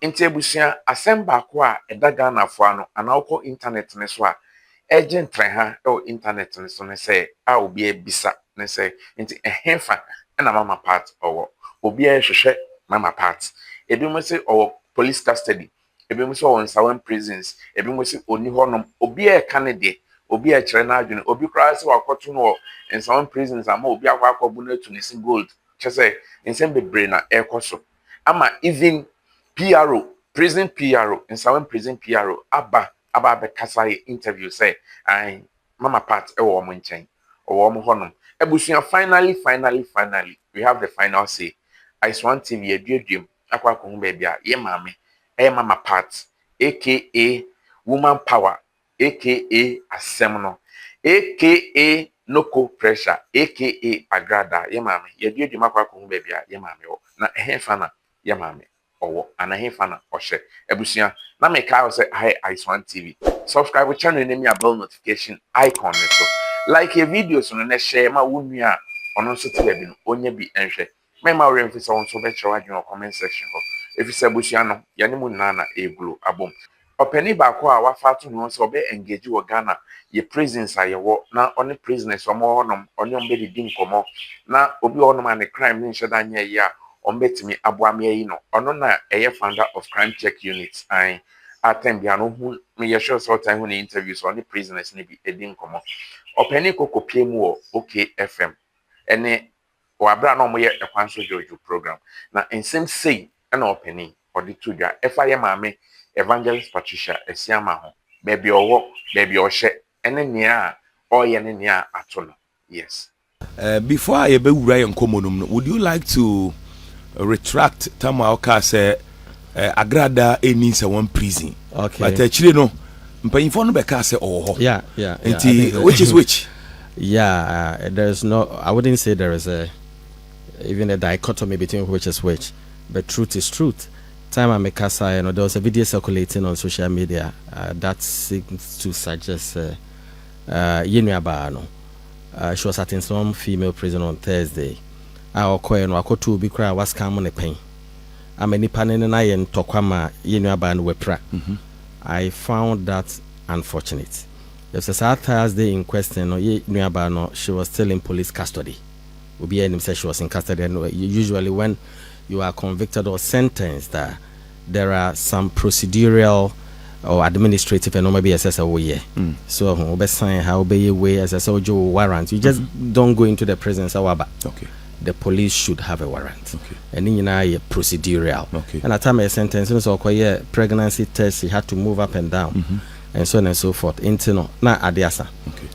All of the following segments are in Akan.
nti ebusua asɛm baako a ɛda Ghana fo ano anawko internet ne so a agent ha internet ne so ne sɛ a obi ebisa ne sɛ nti ɛhefa na mama part owo obi ehwehwɛ mama part ebi mo sɛ owo police custody ebi mo sɛ owo Nsawam prisons ebi mo sɛ oni honom obi eka ne de obi kyerɛ na adwene obi kra sɛ wakoto no Nsawam prisons ama obi akwakobu na tu ne si gold kyɛ nsɛm bebre na ekoso ama even PRO prison PRO Nsawam prison PRO aba be kasa interview say ai mama part ewo mo nchen owo mo honom ebusua finally we have the final say Nsawam TV eduedwem akwa ko hu ba bia ye maame mama part aka woman power aka asem no aka noko pressure aka Agradaa ye maame ye eduedwem akwa ko hu ba bia ye maame wo na ehefa na ye maame owo anahefa na ohye ebusua na me ka say hi Nsawam TV subscribe to channel name your bell notification icon so like a video so na share ma wonua ono so tele bi no onya bi enhwe me ma we mfisa won so be chere wadwen comment section ho efisa busua no ye ne mu nana eglo abom opani ba ko a wafa to no so be engage wo Ghana ye presence ayewo na one prisoners omo honom onye ombe di nkomo na obi honom an crime ni nheda nya ye a ombetimi aboame yi no ono na eye founder of crime check unit an atem bia no hu me ye sure so time hu ni interviews on the prisoners ni bi edi nkomo opani kokopie mu o OKFM ene wabra na omo ye ekwanso jojo program na ensem sei na opani odi tudwa efa ye maame Evangelist Patricia Asiedua ho baby owo baby ohye ene nia oye ne nia atono yes before I be wura ye nkomonum would you like to retract Tamauka say Agradaa any Nsawam prison? Okay. But actually no. Mpanyinfo no beka say Yeah. Which is which? Yeah, there's no. I wouldn't say there is even a dichotomy between which is which, but truth is truth. Time I make there was a video circulating on social media that seems to suggest Yenuaba she was at Nsawam female prison on Thursday. Our coin or to be cry was come on a pain. I'm a nipanen and I and Tokwama Yenuaba and Wepra. I found that unfortunate. There's a sad Thursday in question, or Yenuaba, she was still in police custody. Ubi said she was in custody, and usually when you are convicted or sentenced, there are some procedural or administrative and maybe SSO so sign how be way SSO warrant. You just don't go into the prison. Okay. The police should have a warrant. Okay. And then procedural. Okay. And at time a sentence, so pregnancy test, he had to move up and down, and so on and so forth. Into na adiasa. Okay.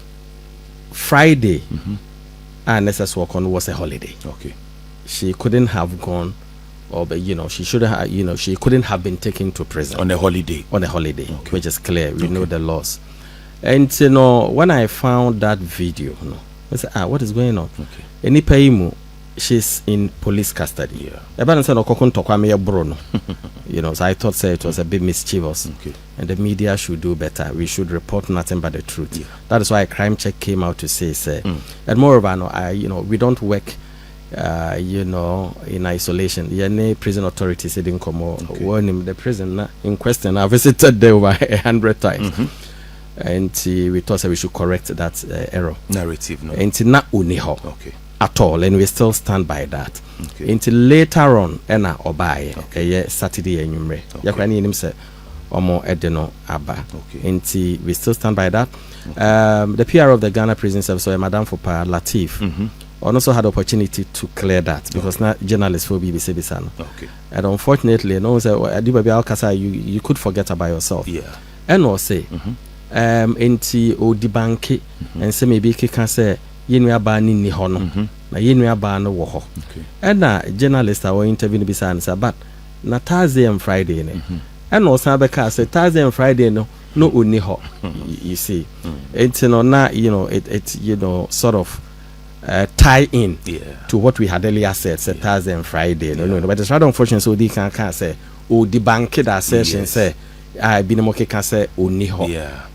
Friday, and SSO was a holiday. Okay. She couldn't have gone, or she should have, she couldn't have been taken to prison on a holiday. Okay. Which is clear. We know the laws. And when I found that video, I said, what is going on? Okay. Enipa she's in police custody. Yeah. So I thought it was a bit mischievous. Okay. And the media should do better. We should report nothing but the truth. Yeah. That is why Crime Check came out to say, and moreover, we don't work in isolation. Prison authorities didn't come or warn the prison in question. I visited there over 100 times. And we thought we should correct that error. Narrative, no. And not uniho. Okay. At all, and we still stand by that. Okay. Until later on, Ena Obaye, Saturday and Yumre. Yakwani him say, Omo Edeno Abba. Okay. Until we still stand by that. The PR of the Ghana Prison Service, Madam Fopa Latif, also had opportunity to clear that because now journalists for BBC Bisano. Okay. And unfortunately, you could forget about yourself. Yeah. And also, Enti Odibanke, and say maybe can say. Yenuaba ni hono na yenuaba no wo ho and journalist are interviewing bisa answer but na Thursday and Friday ne and no san beka say Thursday and Friday no oni ho you see it's na it sort of tie in to what we had earlier said Thursday and Friday no but it's rather unfortunate so they can say the bank that session say I been mo can say oni ho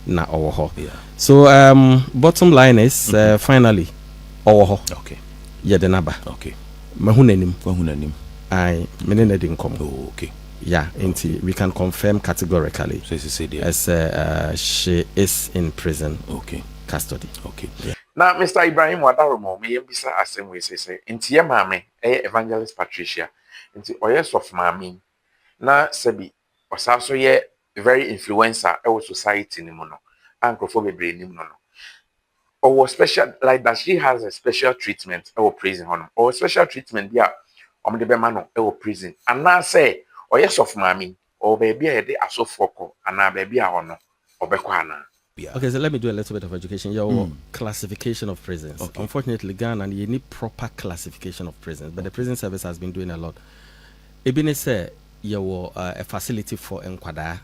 na owo ho. So bottom line is finally owo. Okay. Yeah the number. Okay. Mahunanim. Mahunanim. I menene din kom. Oh, okay. Yeah, we can confirm categorically. So as she is in prison. Okay. Custody. Okay. Yeah. Now, Mr. Ibrahim Wadaromo, me bisa asem we say inti ye mame Evangelist Patricia inti oyes of mame na sebi osaso ye very influencer e society ni mo no ankrofo bebre ni mo no or special like that she has a special treatment e prison hono or special treatment dia om de be ma no e prison and na say oyes of mame or baby e de asofoko ana baby a hono obekọ ana. Yeah. Okay, so let me do a little bit of education. Your classification of prisons. Okay. Unfortunately, Ghana, you need proper classification of prisons, but the prison service has been doing a lot. Ebene say you a facility for Nkwada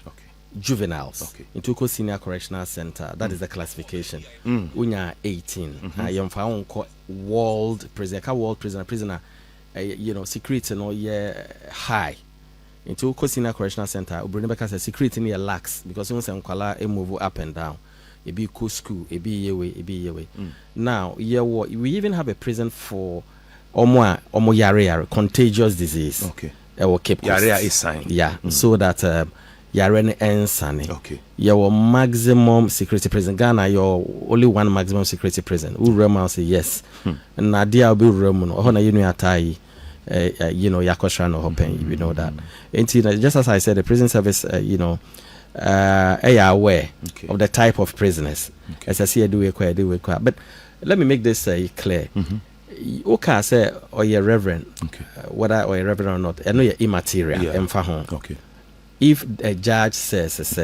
juveniles. Okay. Into Senior Correctional Center. That is the classification. Unya 18. You found world prison. World prisoner. Security no high. Into Kosina Correctional Center, Ubrinebeka says security near lax because you say Nkwala move up and down. It be cool school, it be yewe. Now, we even have a prison for omo yare contagious disease. Okay. Yare is sign. Yeah. So that yare ne ensane. Okay. Your maximum security prison. Ghana, your only one maximum security prison. Urema say yes. Nadia will be Roman. Ohona yunu atai. Yakoshra no hopen, you know that. And just as I said, the prison service, are aware of the type of prisoners. As I see, I do it. But let me make this clear. Okay, say, or you're reverend, whether or a reverend or not, I know you're immaterial. Okay. If a judge says,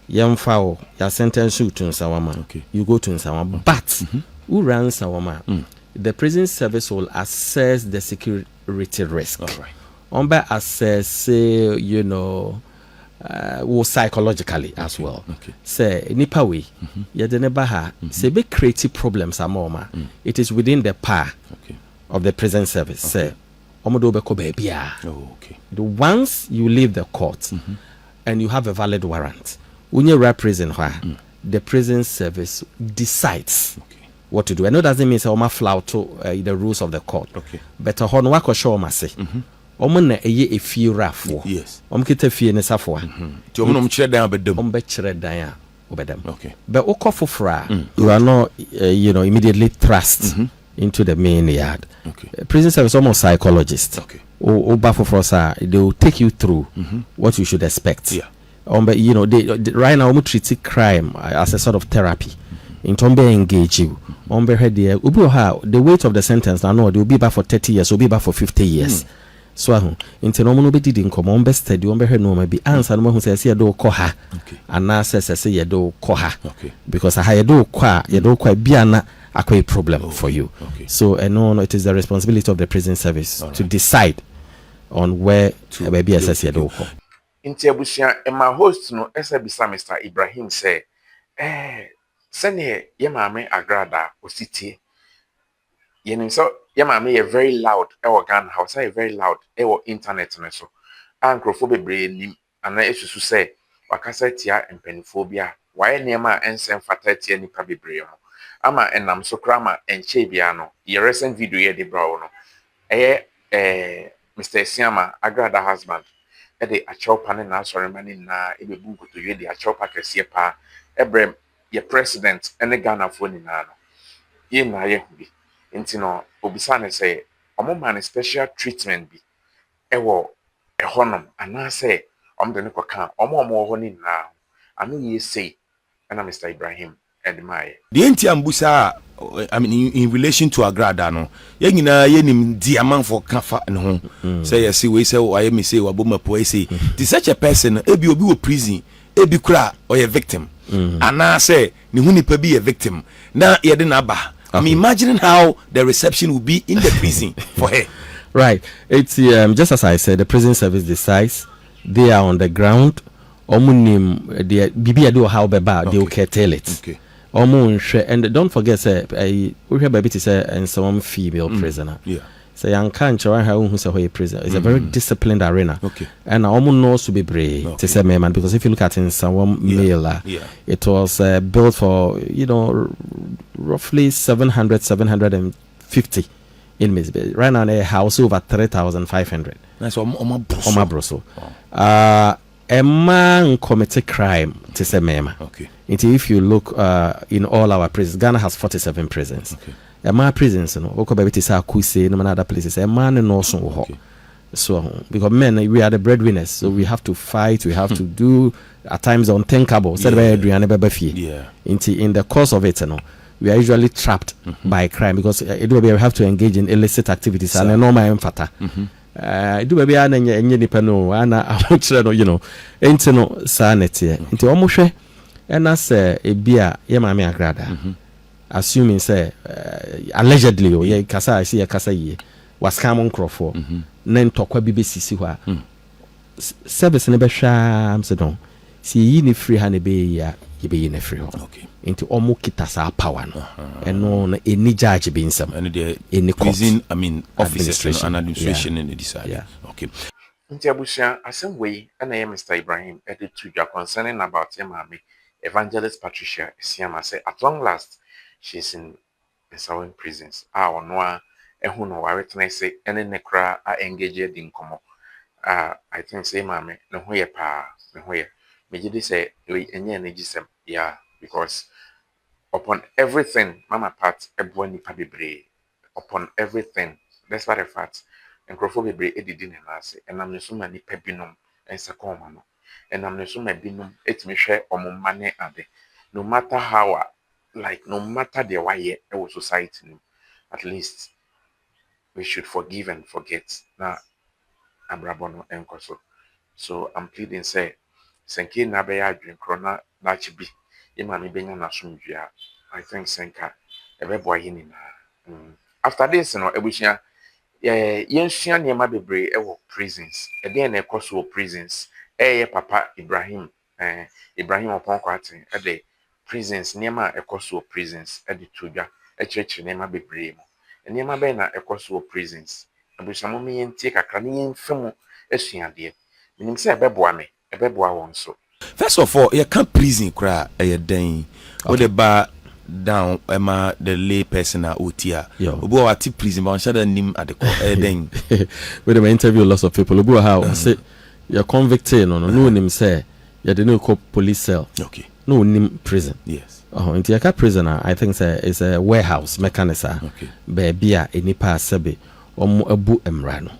young foul, your sentence to Nsawam, you go to Nsawam. But who runs Nsawam? The prison service will assess the security risk. All right. By assess, psychologically as well. Okay. Say, nipa we, say, be creative problems are more. It is within the power of the prison service. Say, once you leave the court and you have a valid warrant, when you're prison, the prison service decides what to do. I know doesn't mean say flout to the rules of the court. Okay. But a hon wako show mase. Na a few raff. Yes. Kita fie ne safwa. Chire dan obedem. Chire dan obedem. Okay. But okofofra, you are not immediately thrust into the main yard. Okay. Prison service almost psychologist. Okay. They will take you through what you should expect. Yeah. They right now we treat crime as a sort of therapy. In Tombe engage you. The weight of the sentence now they will be back for 30 years, will be back for 50 years. So in Tenomo be didn't come on best study on her no maybe answer no who says ye do koha. And now says ye do koha. Okay. Because I do qua ye do quite biana a problem for you. Okay. So no, it is the responsibility of the prison service to decide on where to maybe assess ye do ko. In Tiabusia and my host no SBSA Mr. Ibrahim say Sene Nana Agradaa ositi. So Yamame is very loud. Our gun house is very loud. Our internet and so. Anchrophobia brain and I used to say Wakasetia and penphobia. Why Nema and San Fatati and Pabibrium. Ama and Nam Sokrama and Chebiano. Your recent video de Browno. Mr. Siama Agradaa husband. The Achopan and answering money na ebe book to you the Achopa Kesiepa Ebrem. Your president and the Ghana phone in Nano. Ye na ye be. Intino, Obisane say, man special treatment be. Ewo, a honum, and I say, the Nico can, more honey now. I know ye say, and I'm Mr. Ibrahim, and my. The Antiambusa, I mean, in relation to Agradaa, no, yenim diamond for Kafa and home. Say, I see, we say, I may say, Wabuma Poese. To such a person, Ebi will be prison, Ebi Kra, or a victim. And I say, Nihuni be a victim. Now, Yadinaba. I'm imagining how the reception will be in the prison for her. Right. It's just as I said, the prison service decides. They are on the ground. Omunim, Bibi do how beba, they will curtail it. Okay. And don't forget, we hear baby to say, and some female prisoner. Yeah. So young can't who's a prison. It's a very disciplined arena. Okay. And almost knows to be brave to say man, because if you look at in Nsawam male, it was built for roughly 750 inmates. Right now, a house over 3,500. That's Oma Broso. A man committed crime to say mema. Okay. If you look in all our prisons, Ghana has 47 prisons. Okay. A man prisons, you know, no other places. A man and also. Okay. So because men, we are the breadwinners, so we have to fight, we have to do at times unthinkable. Yeah. In the course of it, you know, we are usually trapped by crime because we have to engage in illicit activities and a normal emphata. Do baby any depend ana you know ain't no sanity into almost and as a beer Nana Agradaa assuming say allegedly or ye kasa I see a kasa ye was common crofo nen tokwa BBC si hwa service ne be hwa so don si yi ni free ha ne be ya ye be yi ne free ho okay into omo kita sa power no eno na any judge be nsam and the any prison I mean administration and administration in the decide. Yeah. Okay. Nti abusia asem way na Mr. Ibrahim edit to you concerning about your mommy Evangelist Patricia Asiedua say at long last she's in Nsawam prisons. Ono a ehu no waretna say ene nekra a engage in komo. I think say mommy no ho ye pa no ho ye. Me gidi say we enye energisem yeah because upon everything mama part ebwa nipa bebre upon everything despite the fact nkrofo bebre edidi ne nase enam ne so ma nipa binom ense koma no enam ne so ma binom etimi hwe omomma ne ade no matter how like no matter the way e society no at least we should forgive and forget na abrabono enkoso. So I'm pleading say senke na be ya adwenkro na chibi ima me benya na somdua I think senka ebeboa yi ni na after this no ebushia yensua niema bebre ewo prisons eden na ekoso prisons papa Ibrahim Oponko atin de prisons niema ekoso prisons de tudwa ekyerechire niema bebre mu niema be na ekoso prisons abushia mo me yentie kakra ne yenfemu esuade minim se ebeboa won so. First of all, you can't prison cry a den or the bar down the lay person at Otia. Obo at prison, but shall name at the den. With the interview lots of people who how say you're convicted no name say you didn't call police cell. Okay. No name prison. Yes. Into your prisoner, I think is a warehouse mechanism. Okay. Baby any pass sebe abu emrano.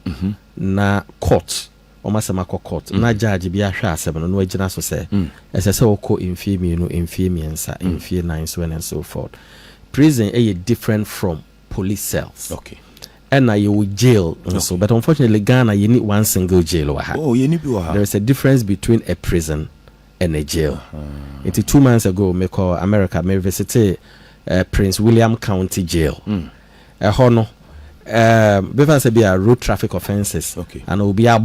Na court. Omasema court na judge bi ahwa asem no agina so say ese oko infie no infie miensa infie nine so and so forth. Prison different from police cells. Okay. And you jail so but unfortunately Ghana you need one single jail. There is a difference between a prison and a jail. 2 months ago me call America me visit Prince William County Jail. Hono before say be a road traffic offenses and will be a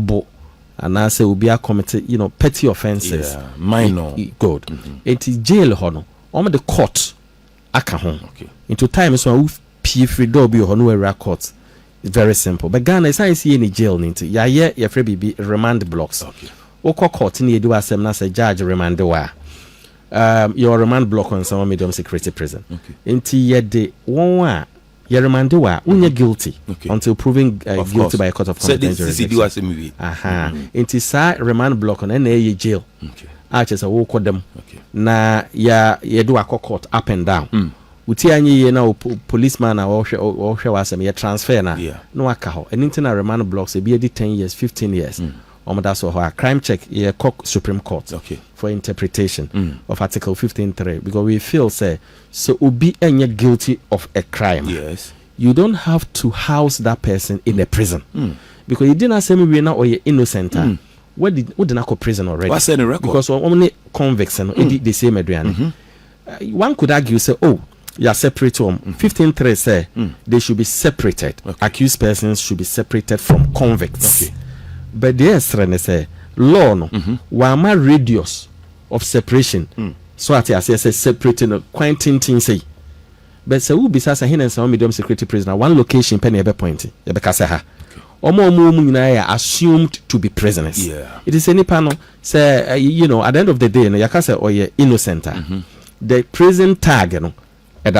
and I say will be a committed, petty offenses. Yeah, minor. Good. It is jail hono. The court aka home. Okay. Into time so we pay free door be hono area court. It's very simple. But Ghana is I see any jail into. Ya free be remand blocks. Okay. Oko court ni do asem na say judge remand wa. Your remand block on some medium security prison. Okay. Into ye de one remand wa unye guilty until proven guilty by a court of competent jurisdiction. Into sa remand block on any jail. Okay. Arches a walk them. Okay. Na ya do a court up and down. Uti anyi na policeman na wo wasem ye transfer na no aka ho. Anything remand blocks e be 10 years, 15 years. That's a crime check ye Supreme Court for interpretation of Article 15.3 because we feel say so ubi any guilty of a crime. Yes. You don't have to house that person in a prison because you didn't say we now or you innocent. What did not go prison already? What's in the record? Because only convicts and the same Adrian. One could argue say you are separate from 15.3 say they should be separated. Accused persons should be separated from convicts. But there's say law no one radius of separation so at say separating quantity say but say who be say hin and some medium security prisoner one location penny ebe point e be kasa ha omo nyina assumed to be prisoners. It is any panel say at the end of the day no yakasa or innocent the prison tag no So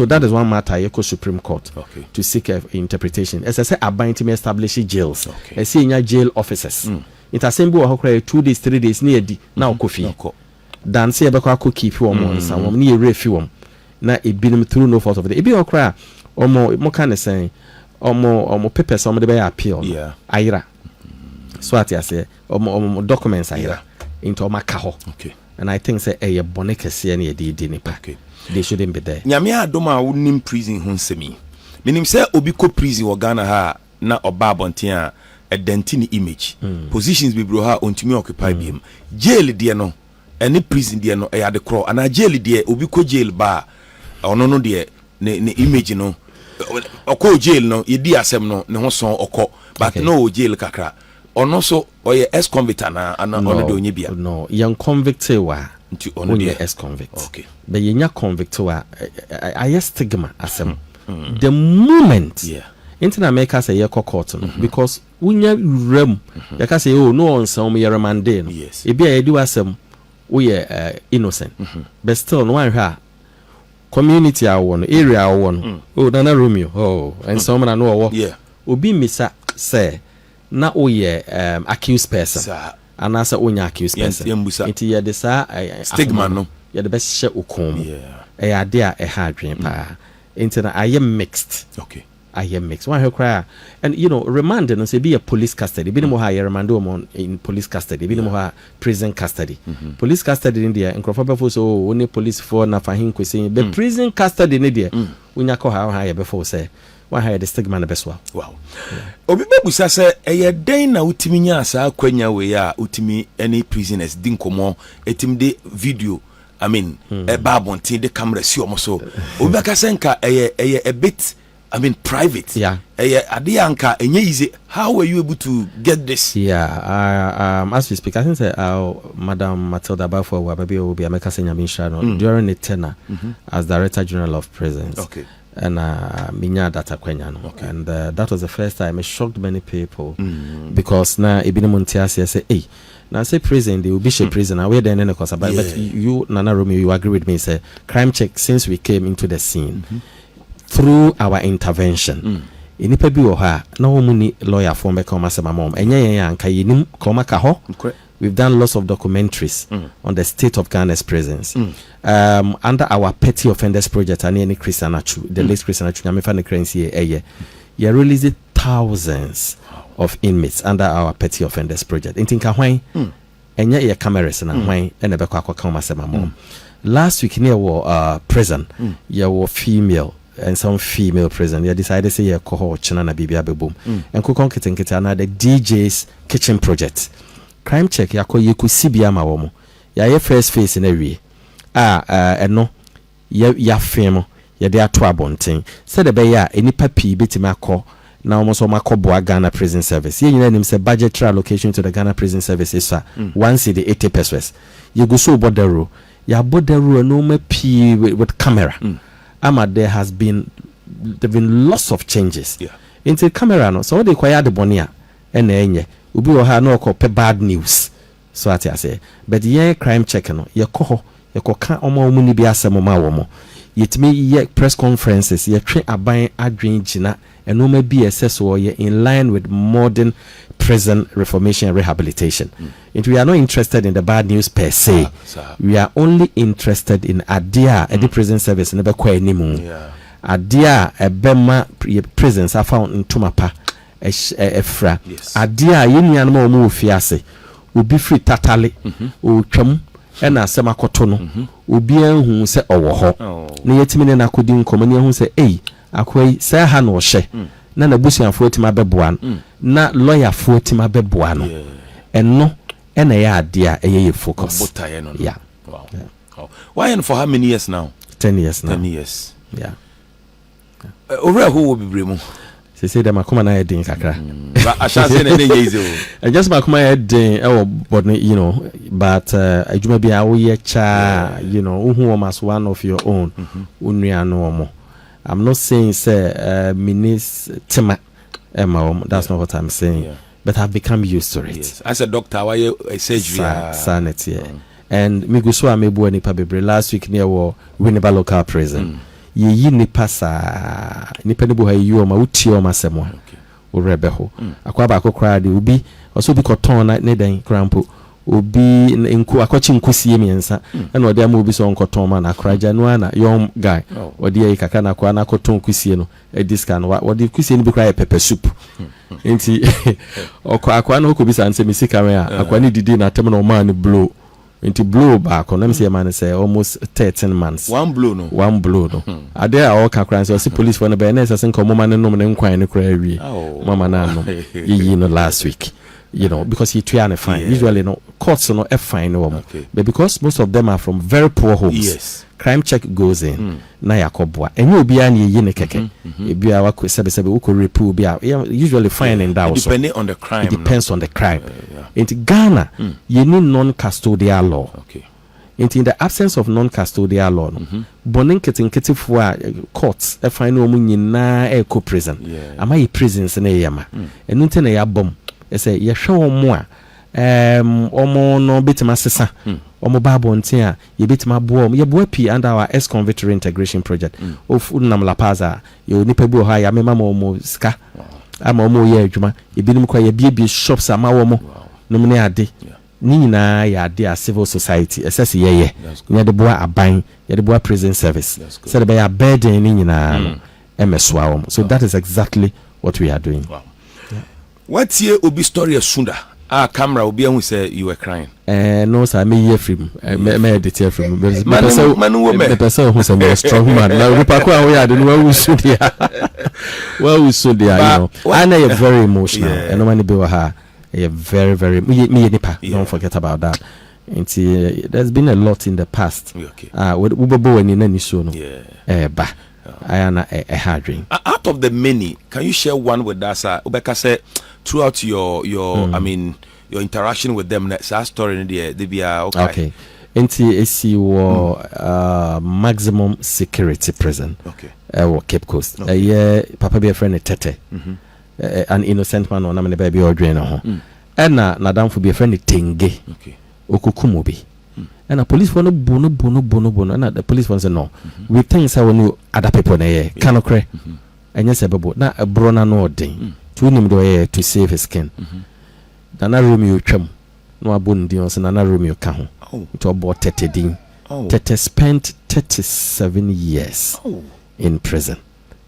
that is one matter you go Supreme Court to seek interpretation. As I say, about to establish jails. I see in your jail officers. It assemble or 2 days, 3 days near now coffee. Dan say about keep you on some near refume. Now it been through no fault of it. It be or cry or more kind of saying or more papers some of the appeal. Yeah, Ira. So I say or more documents Ira into my caho. Okay. And I think say a bonnet see any did pack. They shouldn't be there. Nyamia doma wouldn't prison hunsemi. Minim say obiko prison or Ghana ha na obabontia a dentini image. Positions be bro ha ontimi occupy bim. Jail dear no. Any prison dear no a the crow. And a jail dear obiko jail bar or no dear ne image no. Oko jail no ye di asem no ne ho son oko. But no jail kakra. Or no so or ye ex convict ana ono do nyebia. No, young convict wa. Only ex convict. Okay. But you not convict wa I stigma asem. The moment Internet America say you court because when you rem you can say oh no on some your mandate. Yes. It be a do asem we innocent. But still no one here community I want area I want. Oh Nana Romeo. Oh and someone I know. Yeah. Obi misa say na oye accused person. And as a unya accused person. Into ya desa stigma no. Ya the best share ukom. Yeah. Idea a hard dream pa. Into I am mixed. Okay. I am mixed. One cry. And you know, remanded and say be a police custody. Be no higher remand in police custody. Be no more prison custody. Police custody in India and Crawford so only police for na fahin kwese. But prison custody in India. Unya ko how higher before say. Why hire the stigma na beswa. Wow. Obi bebusa say eye den na utimi nya asa kwanya we ya utimi any prisoners din komo etim de video I mean e babontin de camera si omo so. Obi baka senka eye a bit I mean private. Yeah. Eye ade anka enye easy. How were you able to get this? Yeah. As we speak I think say Madam Matilda Bafo wa baby will be America Senya Minshano during the tenure as Director General of Prisons. Okay. And minya data kwenya no. And that was the first time it shocked many people because na ebini muntiasi say hey now say prison they will be prison away then in the course but you Nana Romeo you agree with me say crime check since we came into the scene through our intervention inipa bi wo ha na wo muni lawyer for me come asema mom enye yen anka yinim koma ka ho. We've done lots of documentaries on the state of Ghana's prisons. Under our petty offenders project, and any Christian Achu, the late Christian Achu, I'm fan currency you released thousands of inmates under our petty offenders project. In Tinka Wine, and yet your cameras and wine and a back mom. Last week near war prison, you were female. And some female prison, you decided to say a cohort, Chanana Bibia Boom, and Kukon Kitana, the DJ's kitchen project. Crime check yako yiku sibia mawomo ya ye first face in a way eno ya femo ya de ato abonten said be ya enipa pii betima akọ na almost makobo Ghana Prison Service ye nyina nim say budgetary allocation to the Ghana Prison Service is once the 80 pesos you go so borderu ya borderu no ma pii with camera there has been lots of changes into camera no so they kwaya de bonia ena enye ubi wo ha no ko bad news so ati ase but ye crime check no ye ko ka omo ni bi asemo ma wo mo yetimi ye press conferences ye twe aban adwen gina eno ma bi so ye in line with modern prison reformation and rehabilitation. And we are not interested in the bad news per se. We are only interested in adia the prison service never kwa enimu adia ebema prisons are found in Tumapa efra adia yenia no ma omo ofiase obi free tatale o twam ena asema koto no obi anhu se owo ho na yetimi ne na kodi nkomo ne hu se akwai se ha no hye na na busuafo tima beboa no na lawyer fo tima beboa no eno ena ya adia ye focus yeah. Wow. Why and for how many years now? 10 years now. 10 years. Yeah. Over who will be bremo? They say that makoma na edin kakra. I shall say na easy. Just makoma edin but you know but adwuma bia wo ye cha you know who was one of your own unua no mo. I'm not saying say minis tema that's not what I'm saying. Yeah. But I've become used to it. Yes. As a doctor, why a surgery? Sanity. and miguso amebu nipa bebre last week near war Winneba local prison yi nipa sa nipa ne bu ha yi o ma uti o ma semwa o rebe ho akwa ba akokra de obi oso bi koton na ne den krampo obi nku akochi nkusie miensa na ode ama obi so nkoton ma na akraja no ana young guy ode yi kaka na kwa na koton nkusie no ediska no ode kusie no bi kra pepper soup enti akwa na okobi san se misika me akwa ni didi na tem na o man blow into blow back on them say man say almost 13 months one blow no ade a all kakran say police for no be na say nko mama no ne nkwan ne kra wi mama na no yi no last week, you know, because he try and fine usually no courts no e fine no but because most of them are from very poor homes, crime check goes in na yakobwa enye obi an ye ne keke ebi a wako sebe uko repu obi a usually fine in that also depending on the crime. It depends on the crime. In Ghana you need non-custodial law. In the absence of non-custodial law bonin ketenkete fo a courts e fine no mu nyina e ko prison ama ye prisons na yema enu nte na ya bom e say ye hwe omo a omo no betima sesa omo babo ntin a ye betima bo ye bo pi under our ex-convict reintegration project of Unam La Paza ye nipa bi o ha ya mema omo ska ama omo ye adwuma ye binim kwa ye bie shops ama omo no me ade ni nyina ya ade a civil society esese ye ye de boa aban ye de boa prison service so the be burden ni nyina no emeso awom. So that is exactly what we are doing. What's your obi story asunda camera obi who say you were crying? No sir, me hear from me edit here from man the person who say a strong man now people who are the one who should you know, and they are very emotional and no man be her very me nipa, don't forget about that. And there's been a lot in the past with ubebo and in any show no ba I am a hard drink. Out of the many, can you share one with us? Ubeka said throughout your I mean your interaction with them, that's our story in there. They be okay. NTAC was maximum security prison. Or Cape Coast. Papa be a friend Tete. An innocent man on a baby or drain on. And Nadam for be a friend Tenge. Okukumobi. And a police for no bono, and the police one say no. We think so when you other people there cannot cry. And yes, na a brona no ding. To him do to save his skin. Nana Romeo chum. No abun dios Nana Romeo kahon. To about 30 ding. Tete spent 37 years in prison.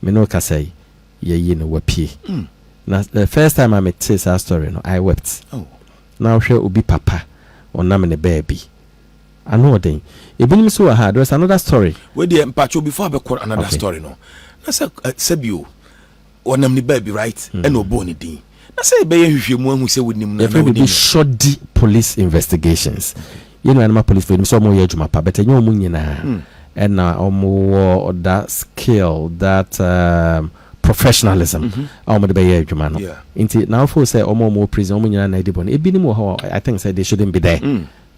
Menoka say ye no wapi. Now the first time I met this story, no, I wept. Now she will be papa or naming baby. I know thing. It been so hard. There's another story. Where the empacho before I quote another story no. I said Sebio or namni baby right and no bony ding. I say be you who say with him be shoddy police investigations. You know animal police for so more yejuma pa but you munyina and now more that skill that professionalism the be yejuma no. Inti now for say more prison munyina na edibon e binim ho I think say they shouldn't be there.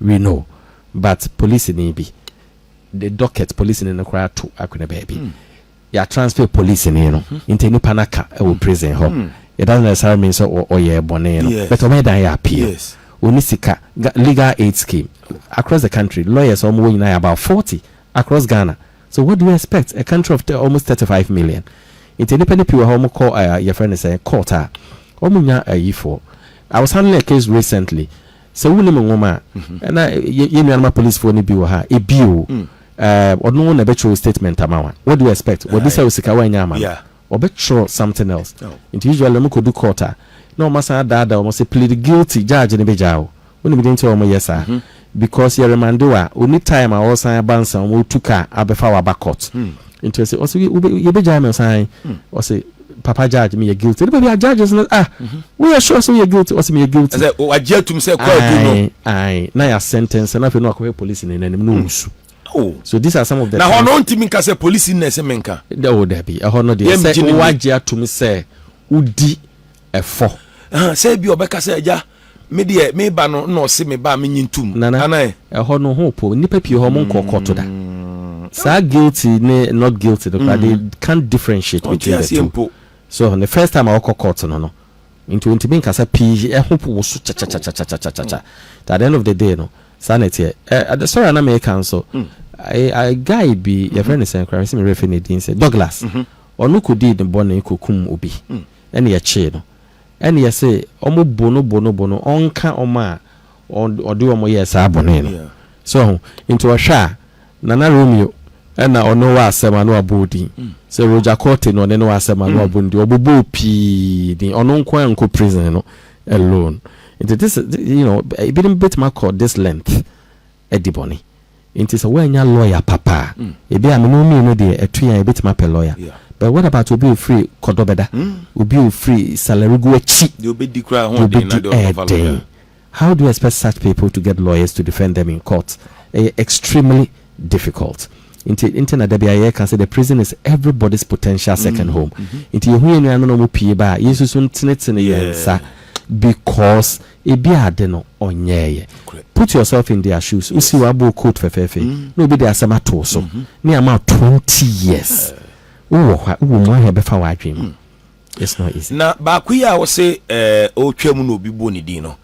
We know. But police in be the docket police in the crowd to akuna baby. Ya transfer police in into new panaka prison home. It doesn't necessarily mean so or yeah bonnet. But omeda ya appeal. Unisika legal aid scheme across the country. Lawyers are moving about 40 across Ghana. So what do you expect? A country of almost 35 million. Into independent people home call your friend is a quarter. Omunya a for. I was handling a case recently. So we woman and I police for any bill ha a bill or no one a better statement amawa. What do you expect? What this is a or better something else. It usually could do quarter. No massa dada almost plead guilty judge in the bejao. When we didn't tell me yes sir. Because you're a mandua, only time I also bounce and we took a befawa back court. Interesting. Also you be jam sign or say Papa judge me a guilty. But we judges we are sure so you're guilty or me a guilty. I said, oh, I jail to say I now a sentence and I feel not police in any news. Oh, so these are some of the now how non team can say police in Nesemenka. There would be a honor de say why to me say udi a four. Say be obeka say ja me de me ba no se me ba me nyintum. Nana a honor hope nipa pi ho mon kokoto da. Say guilty not guilty they can't differentiate between the two. So the first time I walk court no into intimate kasa pii hope was cha. At the end of the day no sanity at the story na make council I guy be your friend is saying me referring to say Douglas onu ko di the born ko kum obi and ye che no and ye say omo bono onka oma odi omo yes abone no so into a sha Nana Romeo and na ono wa asema no abodi so Roger Court no ne no asema no abondi obobo pi the ono nko prison no alone into this it didn't bit my court this length ediboni into so when your lawyer papa e be am no me no dey etua e bit my lawyer but what about obi free kodobeda obi free salary go chi you be declare hon how do you expect such people to get lawyers to defend them in court? Extremely difficult. Internet there can say the prison is everybody's potential second home. Into you no pie ba Jesus untinetene because e be adeno onyeye. Put yourself in their shoes. Usi wabo coat fefefe. No be there asema to so. Ni ama 20 years. Mo hebe fa wa dream. It's not easy. Na ba ku ya wo say o twam no obi bo ni din no.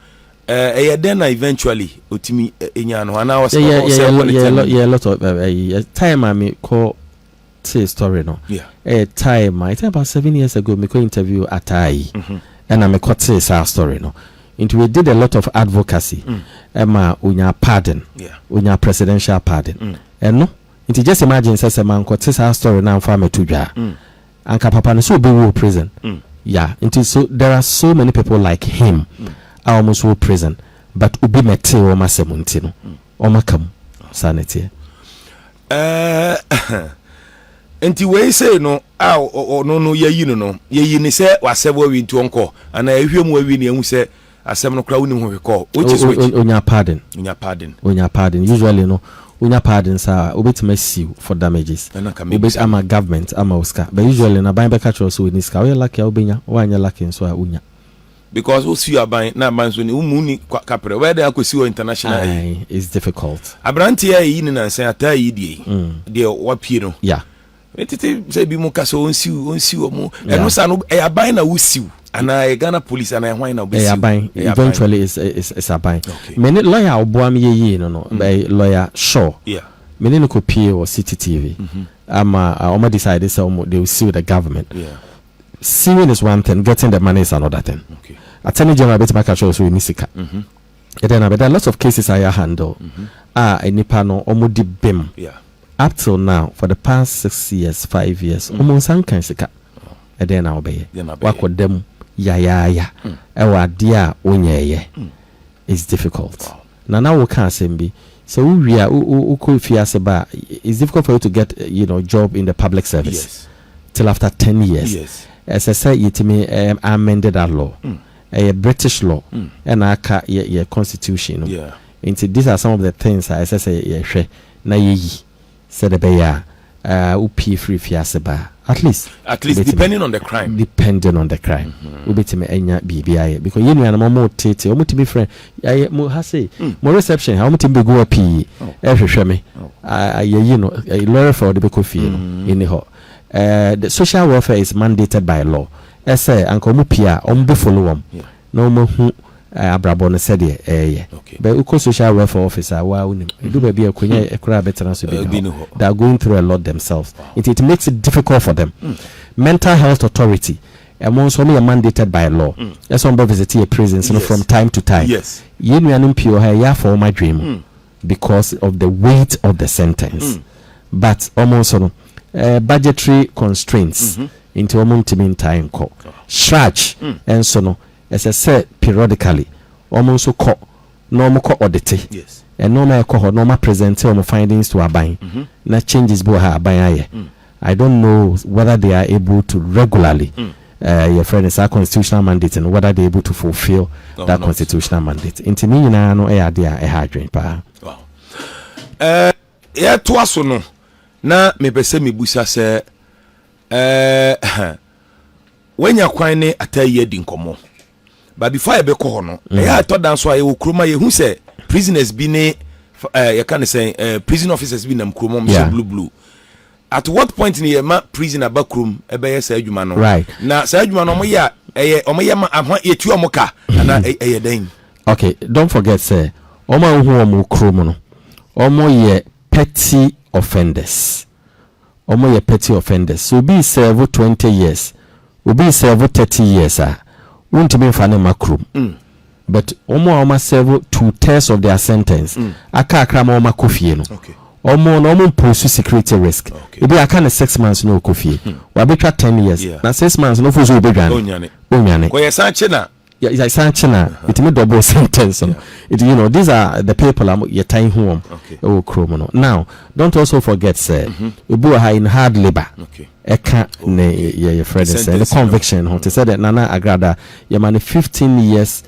Then eventually otimi enya no ana was a lot of time I me call say story no time I think about 7 years ago me go interview Atai and I me call say story no into we did a lot of advocacy Emma unya pardon unya presidential pardon and no into just imagine say man call say story now for me to dwa anka papa no so be wo prison into so there are so many people like him almost whole prison but ubi mete o masemunti no o makam sanity enti we say no no yayi ni say wasebo wi ntu onko ana ehwemu awi ni ehu say asem no kra woni ho hwekọ which is which onya pardon usually no onya pardon sa obetima sue for damages obet ama government ama Oscar but usually na ban beka chro so we niska we lucky obenya wanya lucky nso a unya because we see aban na man so ni umuni kapre where they akosi international is difficult abranti ya yi ni na say atai die de wapie no etiti say bi mu kaso onsi omo eno sa no aban na wusiu ana Ghana police ana hwan na obesi aban eventually is aban many lawyer oboam ye no lawyer sure many no copy or CCTV ama omo decide say they will sue the government suing is one thing, getting the money is another thing. Attorney General bit back so we nisika. There are lots of cases I handle. Nipa no omo di bim. Up till now, for the past 6 years, 5 years, almost sankan sika. Then I'll be work with them. Ewa dia onyeye. It's difficult. Now we can't say be. So we are it's difficult for you to get job in the public service till after 10 years. As I say, it me amended that law, a British law, and a constitution. Into these are some of the things I say. Na ye said the beya upi free fiaseba. At least depending on the crime. We bet me enya BBI because you know I'm more tete. I'm to be friend. I more say more reception. How much be go up? Every me. A lawyer for the Bekofi in the hall. The social welfare is mandated by law. I say Uncle Mupia be follow no more abrabon said but uko social welfare officer do be a crab better they are going through a lot themselves. It makes it difficult for them. Mental health authority amongst only mandated by law. That's one visit a prison from time to time. You know for my dream because of the weight of the sentence. But almost budgetary constraints into almost time call stretch and so no as I said periodically almost so call normal audit and normal present findings to abide na changes I don't know whether they are able to regularly your friend is a constitutional mandate and whether they're able to fulfill that constitutional mandate into me no wow to us no na me pese me busa se when ya kwan ne ataye di nkomo but before I be ko no ya to dan so aye okroma ye hu se prisoners bi ne you can say prison officers bi na mkromo so blue at what point in ma prison abakrom e be yes adwuma no right na sa adwuma no mo ya ma ye tu omoka na den okay don't forget say Omo who omo krom no. Omo ye petty offenders. Omo ye petty offenders. So be serve 20 years. Obi serve 30 years won't be fane makrum. But omo serve 2/3 of their sentence. Aka krama oma kofie no. Okay. Omo pursue security risk. Ebi aka na 6 months no kofie. Wa betwa 10 years. Na 6 months no fuzo obi dwan. Onyane. Ko yesanche na. Yeah, sanchina. It may double sentence. It, you know, these are the people you're tying home. Oh, criminal. Now, don't also forget, sir, you in hard labor. Okay. Eka ne your friend said the conviction. He said that Nana Agradaa, you man 15 years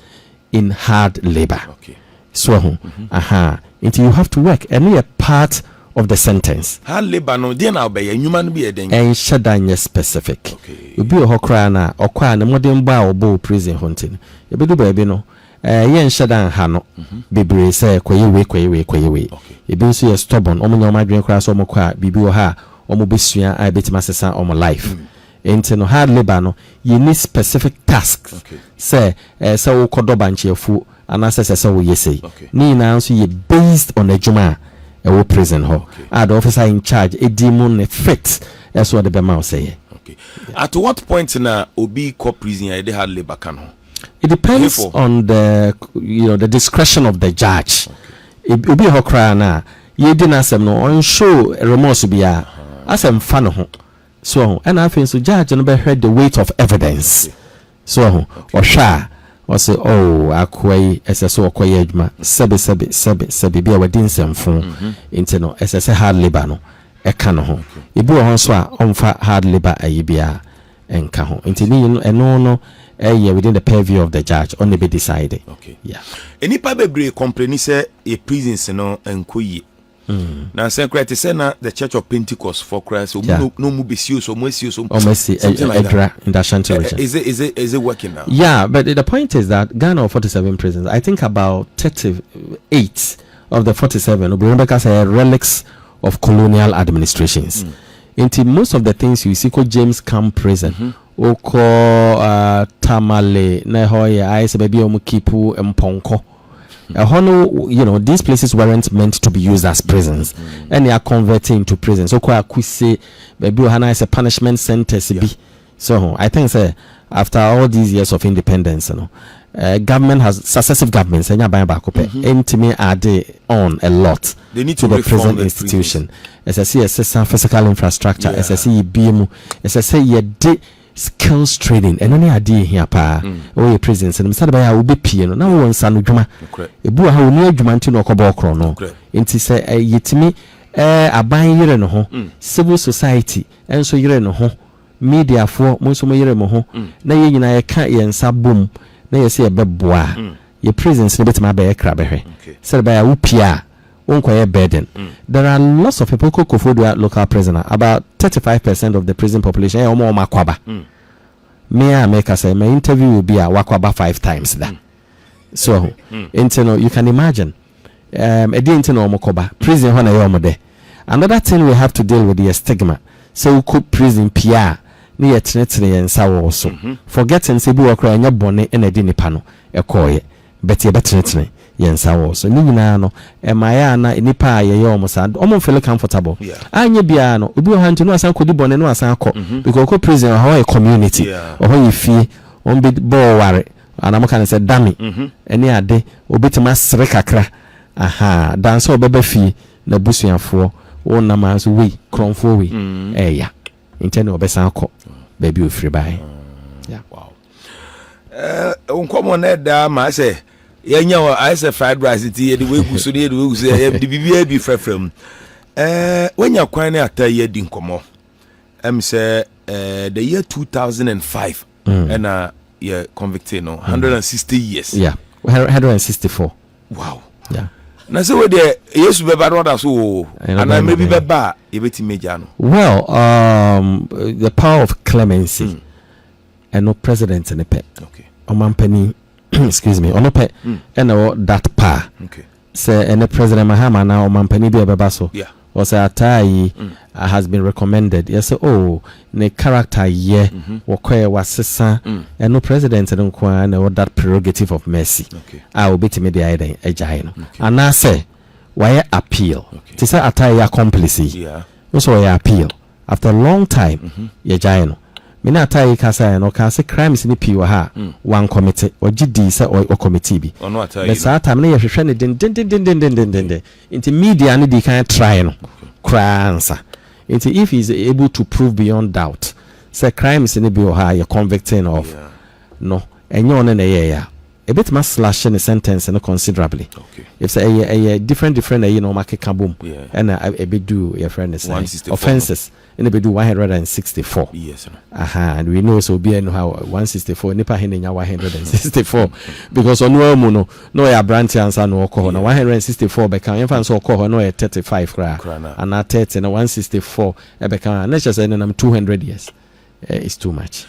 in hard labor. Okay. So, until you have to work, and you're part of the sentence. Hard labor no dey na obey human be den. And shadanya specific. Okay. You be a hokra na okwa na modern ba obo prison hunting. You be do baby no. Yen shadan ha no. Bebre say kwaye. You be so stubborn. Omo nyoma dwen kra so omo kwa bibi wo ha omo besua a betima sesa omo life. Enti no hard labor no you need specific tasks. Say wo kodoba nchefu anase se wo yesei. Ni na nso ye based on adwuma a prison hall. The officer in charge a demon fit. That's what the Bema say. Okay. At what point na obi co prison they had labor can? It depends on the the discretion of the judge. Obi hokra na ye di na asem no on show remorse bia asem fa no ho. So and I feel so judge no be heard the weight of evidence. So ohwa or say akwai SSO akwai adwuma sebe bia wadi nsemfo into no SSO hard labor no eka no ho ebi wo so a omfa hard labor ayibia enka ho into ni no within the purview of the judge on be decided. Okay. Yeah. Enipa bebre complain say a prisons no enkoyi. Now, Secretary say na the Church of Pentecost for Christ. No mu besio so mo so. In the Ashanti region. Is it working now? Yeah, but the point is that Ghana of 47 prisons. I think about 38 of the 47 Rebecca say relics of colonial administrations. Into most of the things you see, James Camp Prison, Oko Tamale, Nehoya, I say baby Omukipu, Mponko. These places weren't meant to be used as prisons, and they are converting to prisons. So, say, baby, Hana is a punishment sentence. So, I think, after all these years of independence, government has successive governments, and me add on a lot. They need to the prison institution. As I see, some physical infrastructure. As I see, BMU. As I say, skills training and any idea here pa o prisons and msada ba obi pie no na wo nsa no dwuma ebu ha oni adwuma nti no kobo okro no enti se yetimi aban yire no ho civil society enso yire no ho media fo mo nso mo yire mo ho na ye nyina ye ka ye nsa bom na ye se ye beboa ye prisons ne betima ba ye kra behwe se ba ya wo pia unquire burden. There are lots of people who Kofodia local prisoner. About 35% of the prison population are more makwaba. Me I make say my interview will be a wakwaba 5 times that. So you can imagine. Prison another thing we have to deal with the stigma. So we could prison PR near Trinity and Sour also. Forgetting Cebu okra nya bone and a dini pano ekoye. But ye better yensa so ni nyina no emaya na nipa ye almost almost feel comfortable anye bia no obi o hantu no asan kodi bone no asan akọ because ko prison how a community or how you feel on be bo ware anam kan say dami eni ade obitima sere kakra dance obeba fi na busuafo won na ma so we kronfo we ya intend obesan akọ baby o free by wow unkomo na da ma say yenya wa I say fried rice ti the way guso the way guso the bibia bi frefrem wenya kwan na ata ye di nkomo say the year 2005 and ye convicted no 160 years 164 wow na say we dey yesu beba no da so and maybe beba e beti meja no well the power of clemency and no president in the pet omampani excuse me onope and that pa say and the president Mahama na omampani bi ebeba so or say atai has been recommended. Yes, oh, the character ye wasisa and no president and or that prerogative of mercy. I will be to me the idea and I say why appeal? To say atai accomplice. Yeah. Also appeal after a long time. Ye giant. Mina atai kasa no kasa crimes ni pi ha one committee or GD say or committee bi. But sa time na ye hwehwe ne den into media ni di kan try no cry answer. Into if he's able to prove beyond doubt say crimes ni bi ha you convicting of no enyo no na ye ya a bit must slash in the sentence and considerably. Okay. If say a different you know market boom and a bit do your friend is offenses and a bit do 164. Yes. And we know so be how 164 nipa henya 164 because on no ya branch answer no call na 164 be kan fan so call no 35 kra and na 30 na 164 e be kan na just say na 200 years is too much.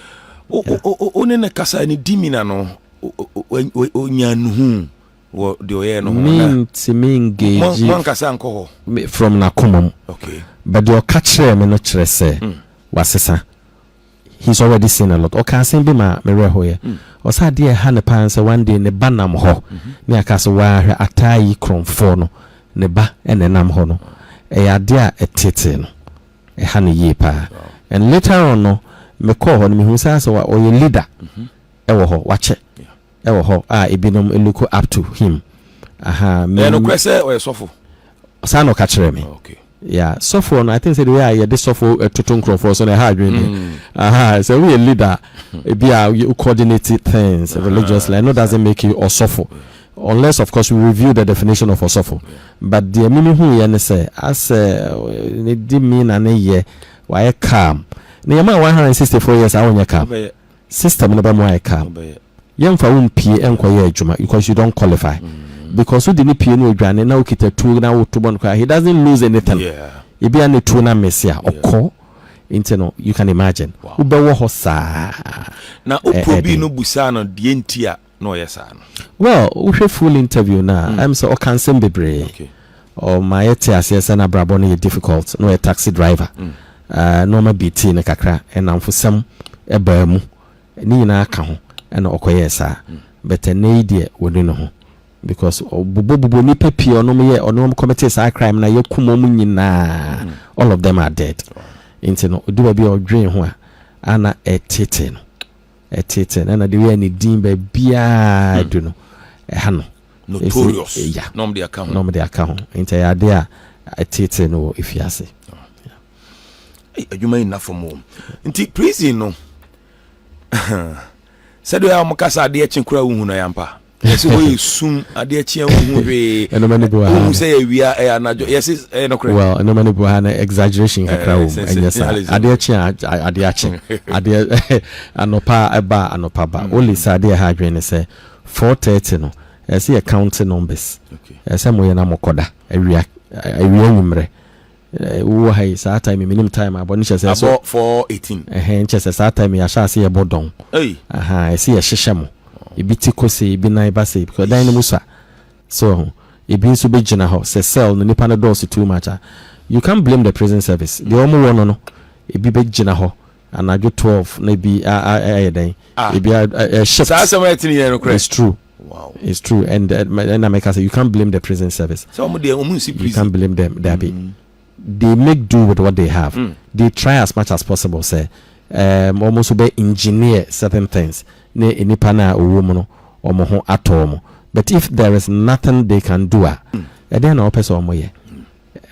One na kasa ni dimina no onyanu wo de oye no me engage man kasa nko from Nakumum. Okay, but the catcher me no chere say wasesa he's already seen a lot o can say be ma me reho ye o sa de ha ne pan say one day ne banam ho ne aka so wa hwe atai kronfo no ne ba ene nam ho no e ya de a etete no e ha ne ye pa and later on no me call ho me hu say so o ye leader ewo ho wache ewo ho ebinom look up to him me no kwese o sofo sa no catcher me. Okay. Yeah, suffer. I think say the way this suffer to Tunkrofo so they hard really. So we a leader, you coordinate things religiously. I know doesn't make you or suffer, unless of course we review the definition of suffer. But the meaning who you say as it did mean an year why calm. Near 164 years I want calm. System never more calm. Young for whom P enquire Juma because you don't qualify. Because who didn't pay no granny now kita two now to one cry. He doesn't lose anything. Yeah. He be an tuna messia or call internal. You can imagine. Ubewa hosa. Now uprobi no busano dientia no yesan. Well, we have full interview now. I'm so can send be okay. Or my etias and abraboni difficult. No a taxi driver. Normal BT ne kakra and I'm for some a bermu. Ni na account and okoyesa. But a need we don't know. Because bubu ni pepi onom committed a crime na yekumom nyina all of them are dead. Into no do be odwen ho ana etete na de we ni din ba bia do no ha no notorious nom de account into ya there etete no ifiase adwuma ina for mo nti prison no said we am kasa de chinkura wu na yampa. Yes, we soon at the chair. And no many who say we are not. Yes, no correct. Well, no many buhana exaggeration. And yes, at the chair, at the action, at the anopa aba anopaba. Only Sadia Hadrian say 430 no. I see a counting numbers. Okay. Some way na mokoda. I remember. Who has that time minimum time about so 418. Just that time I shall see a bodon. Hey, I see a shishamo. Ibiti kose ibi na ibase because dan musa so ibi nso be gina ho se cell no nipa na dose too much. You can't blame the prison service. The omo one no ibi be gina ho anajo 12 na bi dan ibi shift. It's true. Wow, it's true. And I say you can't blame the prison service. So you can't blame them. They make do with what they have. They try as much as possible. Say almost be engineer certain things. Ne enipa na owo no omo ho atomo. But if there is nothing they can do then na opese omo ye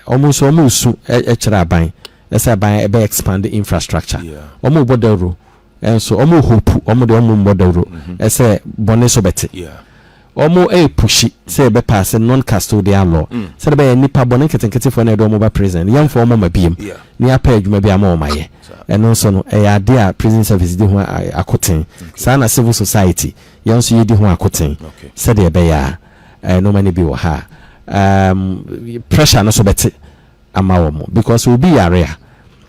omo su kira ban esa ban e be expand the infrastructure omo bodaro and so omo hope omo de omo bodaro esa bone so bete omo pushi say be pass non custodial law say be nipa bone ketenkete for na do omo ba prison yam for omo mabiem ni apa adwuma bi ama omaye and also no dia prison service di ho akoten sana civil society yanso ye di ho akoten said e be ya no many bi wo ha pressure no so bete ama wo mo because we be area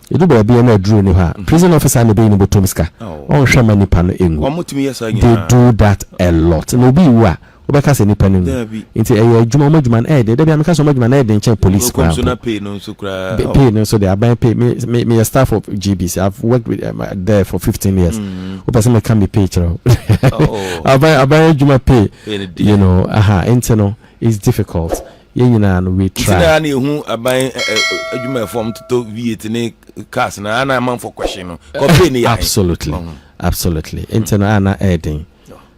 you do be na duro ni ha prison officer na be ni botomska on hwe mani pa no engu they do that a lot no be wa obeka se nipa nim nti adwuma adwuma na de bia meka so adwuma na de nche police crime so na pay no so kra pay no so they are pay me a staff of GBC. I've worked with there for 15 years. Person me can be paid aban adwuma pay you know internal is difficult. We try. Tina hu aban adwuma form to V8 ne cars na ana man for question no absolutely absolutely internal ana adding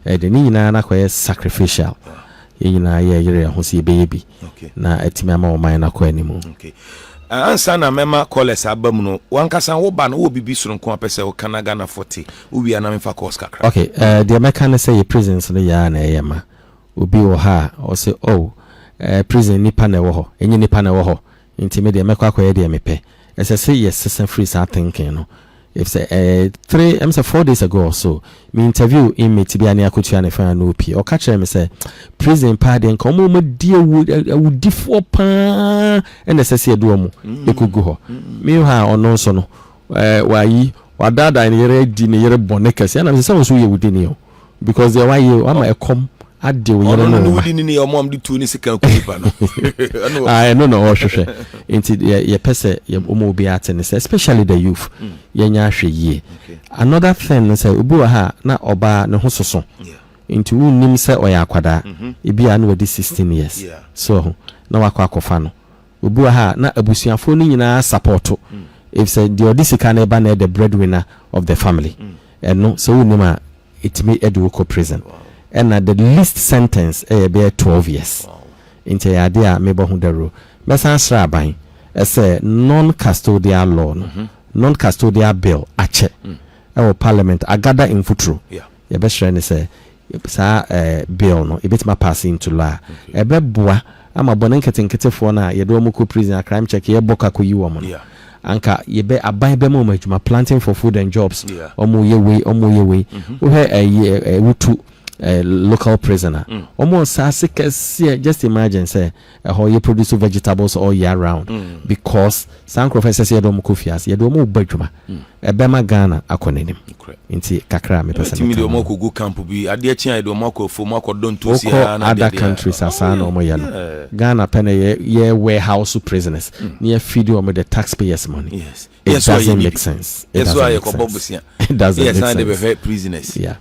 ni nyina na kwa sacrificial nyina yere ho si baby na atimi ama o man na kwa animu ansa na mema college abam no wankasa wo ba no wo bibi soro nko apese wo kanaga na 40 wo wi ana mefa course kakra okay the American say prisons no ya na eyema obi wo ha o say prison nipa na wo ho enyi nipa na wo ho nti me de mekwa kwa de mepe ese say yes system free sa thinking no if say 4 days ago or so me interview inmate bi ani akotua ne fa na opi o ka kire me say prison pa de nka mo die awudifo pa ene sese edo mu ekugu ho me ha ono so no wayi wadada ne yere di ne yere bone kase na me say so ye wudi ne o because they wayi ama ekom ade wo yere no wudi ni o mom di tu ni sika ko nipa no no hwehwe inti ye pese ye omo obi ate ne especially the youth ye nya hwe ye another thing say obi wa ha na oba ne ho soso inti unnim say oya akwada ebi a na wadi 16 years so na wakwa akofa no obi wa ha na abusuafo ni nyina support if say the odisika na ba na the breadwinner of the family and no so unnim a it may edu ko prison and the least sentence be 12 years into ya dia mebo hu daro mesa sra ban say non-custodial law non-custodial bill ache parliament agada in futuro ya be sra ne say sa bill no ebitima pass into law ebe boa ama bonan ketenketefo na ye do mo ko prison crime check ye boka ko yi wo mo anka ye be aban be mo majuma planting for food and jobs omo ye we wo he wutu local prisoner almost as just imagine say how you produce vegetables all year round because some professors say don't kofias you don't badwuma ebema Ghana akonenim inti kakra me person timi do mo ko go camp bi ade chia do mo ko fo mo ko don to see na other countries asana mo ya no Ghana pen ye warehouse prisoners near feed them the taxpayers money it doesn't make sense. It doesn't make sense. Prisoners. Yeah.